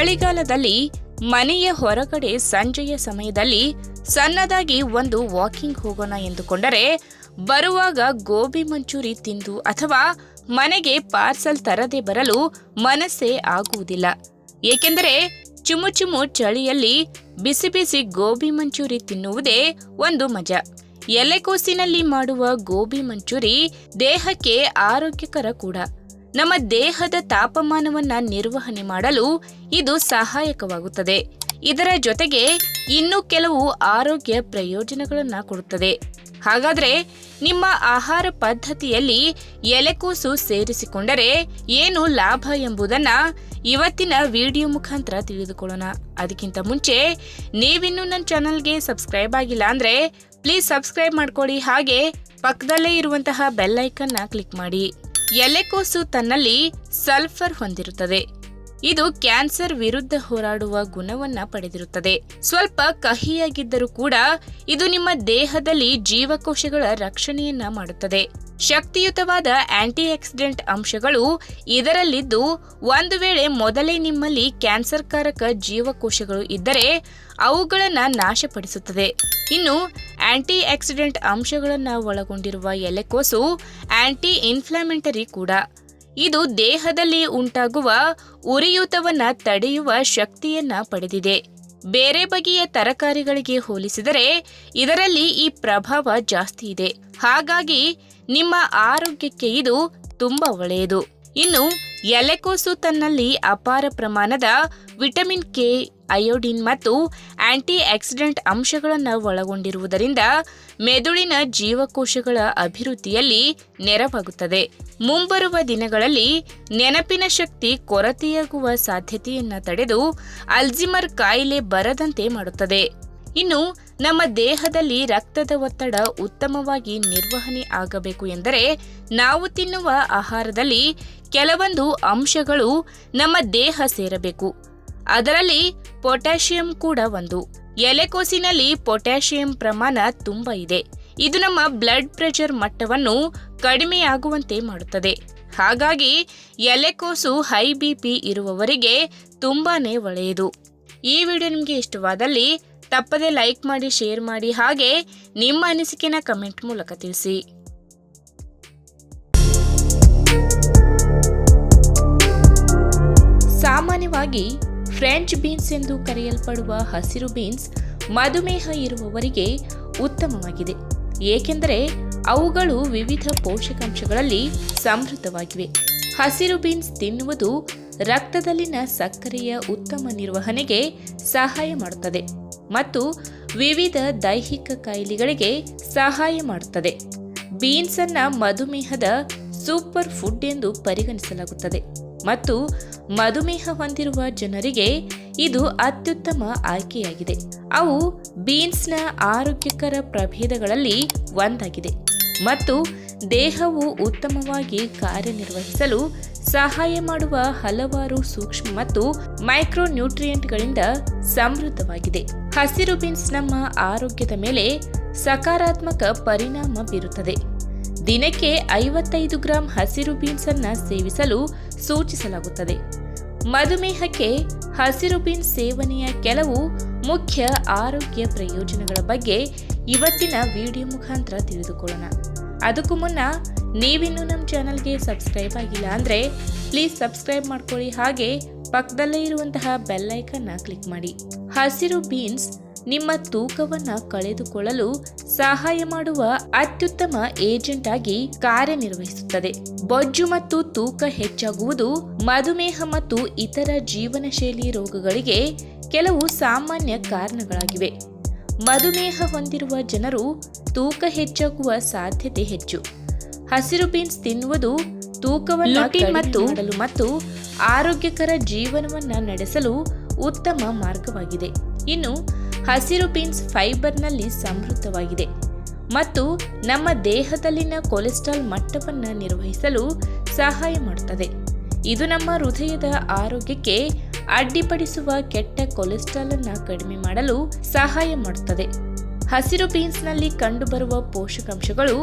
ಚಳಿಗಾಲದಲ್ಲಿ ಮನೆಯ ಹೊರಗಡೆ ಸಂಜೆಯ ಸಮಯದಲ್ಲಿ ಸಣ್ಣದಾಗಿ ಒಂದು ವಾಕಿಂಗ್ ಹೋಗೋಣ ಎಂದುಕೊಂಡರೆ ಬರುವಾಗ ಗೋಬಿ ಮಂಚೂರಿ ತಿಂದು ಅಥವಾ ಮನೆಗೆ ಪಾರ್ಸಲ್ ತರದೆ ಬರಲು ಮನಸ್ಸೇ ಆಗುವುದಿಲ್ಲ. ಏಕೆಂದರೆ ಚುಮು ಚಳಿಯಲ್ಲಿ ಬಿಸಿ ಬಿಸಿ ಗೋಬಿ ಮಂಚೂರಿ ತಿನ್ನುವುದೇ ಒಂದು ಮಜಾ. ಎಲೆಕೋಸಿನಲ್ಲಿ ಮಾಡುವ ಗೋಬಿ ಮಂಚೂರಿ ದೇಹಕ್ಕೆ ಆರೋಗ್ಯಕರ ಕೂಡ. ನಮ್ಮ ದೇಹದ ತಾಪಮಾನವನ್ನ ನಿರ್ವಹಣೆ ಮಾಡಲು ಇದು ಸಹಾಯಕವಾಗುತ್ತದೆ. ಇದರ ಜೊತೆಗೆ ಇನ್ನೂ ಕೆಲವು ಆರೋಗ್ಯ ಪ್ರಯೋಜನಗಳನ್ನ ಕೊಡುತ್ತದೆ. ಹಾಗಾದ್ರೆ ನಿಮ್ಮ ಆಹಾರ ಪದ್ಧತಿಯಲ್ಲಿ ಎಲೆಕೋಸು ಸೇರಿಸಿಕೊಂಡರೆ ಏನು ಲಾಭ ಎಂಬುದನ್ನ ಇವತ್ತಿನ ವಿಡಿಯೋ ಮುಖಾಂತರ ತಿಳಿದುಕೊಳ್ಳೋಣ. ಅದಕ್ಕಿಂತ ಮುಂಚೆ ನೀವಿನ್ನೂ ನನ್ನ ಚಾನಲ್ಗೆ ಸಬ್ಸ್ಕ್ರೈಬ್ ಆಗಿಲ್ಲ ಅಂದ್ರೆ ಪ್ಲೀಸ್ ಸಬ್ಸ್ಕ್ರೈಬ್ ಮಾಡ್ಕೊಳ್ಳಿ. ಹಾಗೆ ಪಕ್ಕದಲ್ಲೇ ಇರುವಂತಹ ಬೆಲ್ ಐಕನ್ನ ಕ್ಲಿಕ್ ಮಾಡಿ. ಎಲೆಕೋಸು ತನ್ನಲ್ಲಿ ಸಲ್ಫರ್ ಹೊಂದಿರುತ್ತದೆ. ಇದು ಕ್ಯಾನ್ಸರ್ ವಿರುದ್ಧ ಹೋರಾಡುವ ಗುಣವನ್ನ ಪಡೆದಿರುತ್ತದೆ. ಸ್ವಲ್ಪ ಕಹಿಯಾಗಿದ್ದರೂ ಕೂಡ ಇದು ನಿಮ್ಮ ದೇಹದಲ್ಲಿ ಜೀವಕೋಶಗಳ ರಕ್ಷಣೆಯನ್ನ ಮಾಡುತ್ತದೆ. ಶಕ್ತಿಯುತವಾದ ಆಂಟಿ ಆಕ್ಸಿಡೆಂಟ್ ಅಂಶಗಳು ಇದರಲ್ಲಿದ್ದು, ಒಂದು ವೇಳೆ ಮೊದಲೇ ನಿಮ್ಮಲ್ಲಿ ಕ್ಯಾನ್ಸರ್ ಕಾರಕ ಜೀವಕೋಶಗಳು ಇದ್ದರೆ ಅವುಗಳನ್ನು ನಾಶಪಡಿಸುತ್ತದೆ. ಇನ್ನು ಆಂಟಿ ಆಕ್ಸಿಡೆಂಟ್ ಅಂಶಗಳನ್ನು ಒಳಗೊಂಡಿರುವ ಎಲೆಕೋಸು ಆಂಟಿ ಇನ್ಫ್ಲಾಮೆಂಟರಿ ಕೂಡ. ಇದು ದೇಹದಲ್ಲಿ ಉಂಟಾಗುವ ಉರಿಯೂತವನ್ನ ತಡೆಯುವ ಶಕ್ತಿಯನ್ನ ಪಡೆದಿದೆ. ಬೇರೆ ಬಗೆಯ ತರಕಾರಿಗಳಿಗೆ ಹೋಲಿಸಿದರೆ ಇದರಲ್ಲಿ ಈ ಪ್ರಭಾವ ಜಾಸ್ತಿ ಇದೆ. ಹಾಗಾಗಿ ನಿಮ್ಮ ಆರೋಗ್ಯಕ್ಕೆ ಇದು ತುಂಬಾ ಒಳ್ಳೆಯದು. ಇನ್ನು ಎಲೆಕೋಸು ತನ್ನಲ್ಲಿ ಅಪಾರ ಪ್ರಮಾಣದ ವಿಟಮಿನ್ ಕೆ, ಅಯೋಡಿನ್ ಮತ್ತು ಆಂಟಿ ಆಕ್ಸಿಡೆಂಟ್ ಅಂಶಗಳನ್ನು ಒಳಗೊಂಡಿರುವುದರಿಂದ ಮೆದುಳಿನ ಜೀವಕೋಶಗಳ ಅಭಿವೃದ್ಧಿಯಲ್ಲಿ ನೆರವಾಗುತ್ತದೆ. ಮುಂಬರುವ ದಿನಗಳಲ್ಲಿ ನೆನಪಿನ ಶಕ್ತಿ ಕೊರತೆಯಾಗುವ ಸಾಧ್ಯತೆಯನ್ನು ತಡೆದು ಅಲ್ಝೀಮರ್ ಕಾಯಿಲೆ ಬರದಂತೆ ಮಾಡುತ್ತದೆ. ಇನ್ನು ನಮ್ಮ ದೇಹದಲ್ಲಿ ರಕ್ತದ ಒತ್ತಡ ಉತ್ತಮವಾಗಿ ನಿರ್ವಹಣೆ ಆಗಬೇಕು ಎಂದರೆ ನಾವು ತಿನ್ನುವ ಆಹಾರದಲ್ಲಿ ಕೆಲವೊಂದು ಅಂಶಗಳು ನಮ್ಮ ದೇಹ ಸೇರಬೇಕು. ಅದರಲ್ಲಿ ಪೊಟ್ಯಾಷಿಯಂ ಕೂಡ ಒಂದು. ಎಲೆಕೋಸಿನಲ್ಲಿ ಪೊಟ್ಯಾಷಿಯಂ ಪ್ರಮಾಣ ತುಂಬಾ ಇದೆ. ಇದು ನಮ್ಮ ಬ್ಲಡ್ ಪ್ರೆಷರ್ ಮಟ್ಟವನ್ನು ಕಡಿಮೆಯಾಗುವಂತೆ ಮಾಡುತ್ತದೆ. ಹಾಗಾಗಿ ಎಲೆಕೋಸು ಹೈ ಬಿಪಿ ಇರುವವರಿಗೆ ತುಂಬಾನೇ ಒಳ್ಳೆಯದು. ಈ ವಿಡಿಯೋ ನಿಮಗೆ ಇಷ್ಟವಾದಲ್ಲಿ ತಪ್ಪದೆ ಲೈಕ್ ಮಾಡಿ, ಶೇರ್ ಮಾಡಿ, ಹಾಗೆ ನಿಮ್ಮ ಅನಿಸಿಕೆನ ಕಮೆಂಟ್ ಮೂಲಕ ತಿಳಿಸಿ. ಸಾಮಾನ್ಯವಾಗಿ ಫ್ರೆಂಚ್ ಬೀನ್ಸ್ ಎಂದು ಕರೆಯಲ್ಪಡುವ ಹಸಿರು ಬೀನ್ಸ್ ಮಧುಮೇಹ ಇರುವವರಿಗೆ ಉತ್ತಮವಾಗಿದೆ. ಏಕೆಂದರೆ ಅವುಗಳು ವಿವಿಧ ಪೋಷಕಾಂಶಗಳಲ್ಲಿ ಸಮೃದ್ಧವಾಗಿವೆ. ಹಸಿರು ಬೀನ್ಸ್ ತಿನ್ನುವುದು ರಕ್ತದಲ್ಲಿನ ಸಕ್ಕರೆಯ ಉತ್ತಮ ನಿರ್ವಹಣೆಗೆ ಸಹಾಯ ಮಾಡುತ್ತದೆ ಮತ್ತು ವಿವಿಧ ದೈಹಿಕ ಕಾಯಿಲೆಗಳಿಗೆ ಸಹಾಯ ಮಾಡುತ್ತದೆ. ಬೀನ್ಸ್ ಅನ್ನ ಮಧುಮೇಹದ ಸೂಪರ್ ಫುಡ್ ಎಂದು ಪರಿಗಣಿಸಲಾಗುತ್ತದೆ ಮತ್ತು ಮಧುಮೇಹ ಹೊಂದಿರುವ ಜನರಿಗೆ ಇದು ಅತ್ಯುತ್ತಮ ಆಯ್ಕೆಯಾಗಿದೆ. ಅವು ಬೀನ್ಸ್ನ ಆರೋಗ್ಯಕರ ಪ್ರಭೇದಗಳಲ್ಲಿ ಒಂದಾಗಿದೆ ಮತ್ತು ದೇಹವು ಉತ್ತಮವಾಗಿ ಕಾರ್ಯನಿರ್ವಹಿಸಲು ಸಹಾಯ ಮಾಡುವ ಹಲವಾರು ಸೂಕ್ಷ್ಮ ಮತ್ತು ಮೈಕ್ರೋ ನ್ಯೂಟ್ರಿಯೆಂಟ್ಗಳಿಂದ ಸಮೃದ್ಧವಾಗಿದೆ. ಹಸಿರು ಬೀನ್ಸ್ ನಮ್ಮ ಆರೋಗ್ಯದ ಮೇಲೆ ಸಕಾರಾತ್ಮಕ ಪರಿಣಾಮ ಬೀರುತ್ತದೆ. ದಿನಕ್ಕೆ 55 ಗ್ರಾಂ ಹಸಿರು ಬೀನ್ಸ್ ಅನ್ನ ಸೇವಿಸಲು ಸೂಚಿಸಲಾಗುತ್ತದೆ. ಮಧುಮೇಹಕ್ಕೆ ಹಸಿರು ಬೀನ್ಸ್ ಸೇವನೆಯ ಕೆಲವು ಮುಖ್ಯ ಆರೋಗ್ಯ ಪ್ರಯೋಜನಗಳ ಬಗ್ಗೆ ಇವತ್ತಿನ ವಿಡಿಯೋ ಮುಖಾಂತರ ತಿಳಿದುಕೊಳ್ಳೋಣ. ಅದಕ್ಕೂ ಮುನ್ನ ನೀವಿನ್ನೂ ನಮ್ಮ ಚಾನಲ್ಗೆ ಸಬ್ಸ್ಕ್ರೈಬ್ ಆಗಿಲ್ಲ ಅಂದರೆ ಪ್ಲೀಸ್ ಸಬ್ಸ್ಕ್ರೈಬ್ ಮಾಡ್ಕೊಳ್ಳಿ. ಹಾಗೆ ಪಕ್ಕದಲ್ಲೇ ಇರುವಂತಹ ಬೆಲ್ ಐಕನ್ನ ಕ್ಲಿಕ್ ಮಾಡಿ. ಹಸಿರು ಬೀನ್ಸ್ ನಿಮ್ಮ ತೂಕವನ್ನು ಕಳೆದುಕೊಳ್ಳಲು ಸಹಾಯ ಮಾಡುವ ಅತ್ಯುತ್ತಮ ಏಜೆಂಟ್ ಆಗಿ ಕಾರ್ಯನಿರ್ವಹಿಸುತ್ತದೆ. ಬೊಜ್ಜು ಮತ್ತು ತೂಕ ಹೆಚ್ಚಾಗುವುದು ಮಧುಮೇಹ ಮತ್ತು ಇತರ ಜೀವನ ಶೈಲಿ ರೋಗಗಳಿಗೆ ಕೆಲವು ಸಾಮಾನ್ಯ ಕಾರಣಗಳಾಗಿವೆ. ಮಧುಮೇಹ ಹೊಂದಿರುವ ಜನರು ತೂಕ ಹೆಚ್ಚಾಗುವ ಸಾಧ್ಯತೆ ಹೆಚ್ಚು. ಹಸಿರು ಬೀನ್ಸ್ ತಿನ್ನುವುದು ತೂಕವನ್ನು ಕಡಿಮೆ ಮತ್ತು ಆರೋಗ್ಯಕರ ಜೀವನವನ್ನು ನಡೆಸಲು ಉತ್ತಮ ಮಾರ್ಗವಾಗಿದೆ. ಇನ್ನು ಹಸಿರು ಬೀನ್ಸ್ ಫೈಬರ್ನಲ್ಲಿ ಸಮೃದ್ಧವಾಗಿದೆ ಮತ್ತು ನಮ್ಮ ದೇಹದಲ್ಲಿನ ಕೊಲೆಸ್ಟ್ರಾಲ್ ಮಟ್ಟವನ್ನು ನಿರ್ವಹಿಸಲು ಸಹಾಯ ಮಾಡುತ್ತದೆ. ಇದು ನಮ್ಮ ಹೃದಯದ ಆರೋಗ್ಯಕ್ಕೆ ಅಡ್ಡಿಪಡಿಸುವ ಕೆಟ್ಟ ಕೊಲೆಸ್ಟ್ರಾಲ್ ಅನ್ನು ಕಡಿಮೆ ಮಾಡಲು ಸಹಾಯ ಮಾಡುತ್ತದೆ. ಹಸಿರು ಬೀನ್ಸ್ನಲ್ಲಿ ಕಂಡುಬರುವ ಪೋಷಕಾಂಶಗಳು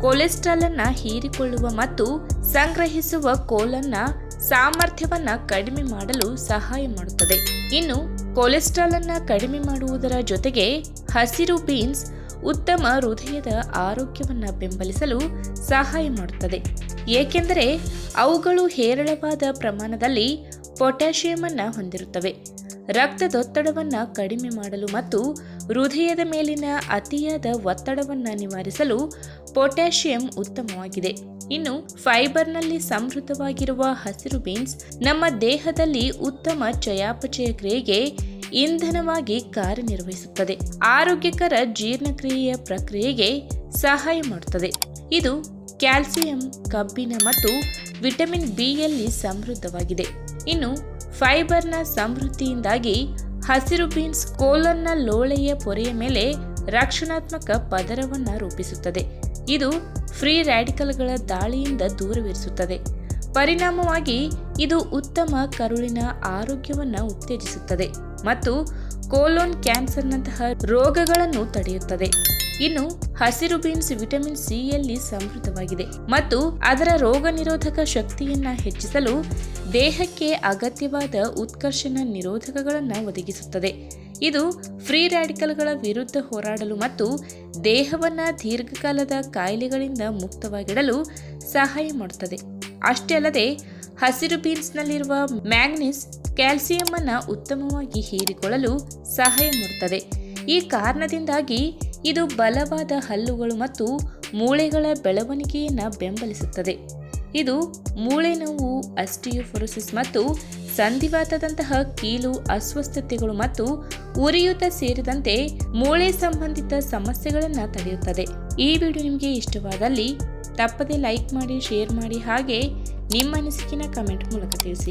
ಕೊಲೆಸ್ಟ್ರಾಲ್ ಅನ್ನು ಹೀರಿಕೊಳ್ಳುವ ಮತ್ತು ಸಂಗ್ರಹಿಸುವ ಕೋಲನ್ನ ಸಾಮರ್ಥ್ಯವನ್ನ ಕಡಿಮೆ ಮಾಡಲು ಸಹಾಯ ಮಾಡುತ್ತದೆ. ಇನ್ನು ಕೊಲೆಸ್ಟ್ರಾಲ್ ಅನ್ನ ಕಡಿಮೆ ಮಾಡುವುದರ ಜೊತೆಗೆ ಹಸಿರು ಬೀನ್ಸ್ ಉತ್ತಮ ಹೃದಯದ ಆರೋಗ್ಯವನ್ನ ಬೆಂಬಲಿಸಲು ಸಹಾಯ ಮಾಡುತ್ತದೆ. ಏಕೆಂದರೆ ಅವುಗಳು ಹೇರಳವಾದ ಪ್ರಮಾಣದಲ್ಲಿ ಪೊಟ್ಯಾಷಿಯಂ ಅನ್ನ ಹೊಂದಿರುತ್ತವೆ. ರಕ್ತದೊತ್ತಡವನ್ನು ಕಡಿಮೆ ಮಾಡಲು ಮತ್ತು ಹೃದಯದ ಮೇಲಿನ ಅತಿಯಾದ ಒತ್ತಡವನ್ನು ನಿವಾರಿಸಲು ಪೊಟ್ಯಾಷಿಯಂ ಉತ್ತಮವಾಗಿದೆ. ಇನ್ನು ಫೈಬರ್ನಲ್ಲಿ ಸಮೃದ್ಧವಾಗಿರುವ ಹಸಿರು ಬೀನ್ಸ್ ನಮ್ಮ ದೇಹದಲ್ಲಿ ಉತ್ತಮ ಚಯಾಪಚಯ ಕ್ರಿಯೆಗೆ ಇಂಧನವಾಗಿ ಕಾರ್ಯನಿರ್ವಹಿಸುತ್ತದೆ. ಆರೋಗ್ಯಕರ ಜೀರ್ಣಕ್ರಿಯೆಯ ಪ್ರಕ್ರಿಯೆಗೆ ಸಹಾಯ ಮಾಡುತ್ತದೆ. ಇದು ಕ್ಯಾಲ್ಸಿಯಂ, ಕಬ್ಬಿಣ ಮತ್ತು ವಿಟಮಿನ್ ಬಿ ಯಲ್ಲಿ ಸಮೃದ್ಧವಾಗಿದೆ. ಇನ್ನು ಫೈಬರ್ನ ಸಮೃದ್ಧಿಯಿಂದಾಗಿ ಹಸಿರು ಬೀನ್ಸ್ ಕೋಲನ್ನ ಲೋಳೆಯ ಪೊರೆಯ ಮೇಲೆ ರಕ್ಷಣಾತ್ಮಕ ಪದರವನ್ನು ರೂಪಿಸುತ್ತದೆ. ಇದು ಫ್ರೀ ರ್ಯಾಡಿಕಲ್ಗಳ ದಾಳಿಯಿಂದ ದೂರವಿರಿಸುತ್ತದೆ. ಪರಿಣಾಮವಾಗಿ ಇದು ಉತ್ತಮ ಕರುಳಿನ ಆರೋಗ್ಯವನ್ನು ಉತ್ತೇಜಿಸುತ್ತದೆ ಮತ್ತು ಕೋಲೋನ್ ಕ್ಯಾನ್ಸರ್ನಂತಹ ರೋಗಗಳನ್ನು ತಡೆಯುತ್ತದೆ. ಇನ್ನು ಹಸಿರು ಬೀನ್ಸ್ ವಿಟಮಿನ್ ಸಿ ಯಲ್ಲಿ ಸಮೃದ್ಧವಾಗಿದೆ ಮತ್ತು ಅದರ ರೋಗ ನಿರೋಧಕ ಶಕ್ತಿಯನ್ನ ಹೆಚ್ಚಿಸಲು ದೇಹಕ್ಕೆ ಅಗತ್ಯವಾದ ಉತ್ಕರ್ಷಣ ನಿರೋಧಕಗಳನ್ನು ಒದಗಿಸುತ್ತದೆ. ಇದು ಫ್ರೀ ರ್ಯಾಡಿಕಲ್ಗಳ ವಿರುದ್ಧ ಹೋರಾಡಲು ಮತ್ತು ದೇಹವನ್ನ ದೀರ್ಘಕಾಲದ ಕಾಯಿಲೆಗಳಿಂದ ಮುಕ್ತವಾಗಿಡಲು ಸಹಾಯ ಮಾಡುತ್ತದೆ. ಅಷ್ಟೇ ಅಲ್ಲದೆ ಹಸಿರು ಬೀನ್ಸ್ನಲ್ಲಿರುವ ಮ್ಯಾಂಗನೀಸ್ ಕ್ಯಾಲ್ಸಿಯಂ ಅನ್ನ ಉತ್ತಮವಾಗಿ ಹೀರಿಕೊಳ್ಳಲು ಸಹಾಯ ಮಾಡುತ್ತದೆ. ಈ ಕಾರಣದಿಂದಾಗಿ ಇದು ಬಲವಾದ ಹಲ್ಲುಗಳು ಮತ್ತು ಮೂಳೆಗಳ ಬೆಳವಣಿಗೆಯನ್ನು ಬೆಂಬಲಿಸುತ್ತದೆ. ಇದು ಮೂಳೆ ನೋವು, ಆಸ್ಟಿಯೋಪೊರೋಸಿಸ್ ಮತ್ತು ಸಂಧಿವಾತದಂತಹ ಕೀಲು ಅಸ್ವಸ್ಥತೆಗಳು ಮತ್ತು ಉರಿಯೂತ ಸೇರಿದಂತೆ ಮೂಳೆ ಸಂಬಂಧಿತ ಸಮಸ್ಯೆಗಳನ್ನು ತಡೆಯುತ್ತದೆ. ಈ ವಿಡಿಯೋ ನಿಮಗೆ ಇಷ್ಟವಾದಲ್ಲಿ ತಪ್ಪದೆ ಲೈಕ್ ಮಾಡಿ, ಶೇರ್ ಮಾಡಿ, ಹಾಗೆ ನಿಮ್ಮ ಅನಿಸಿಕೆನ ಕಮೆಂಟ್ ಮೂಲಕ ತಿಳಿಸಿ.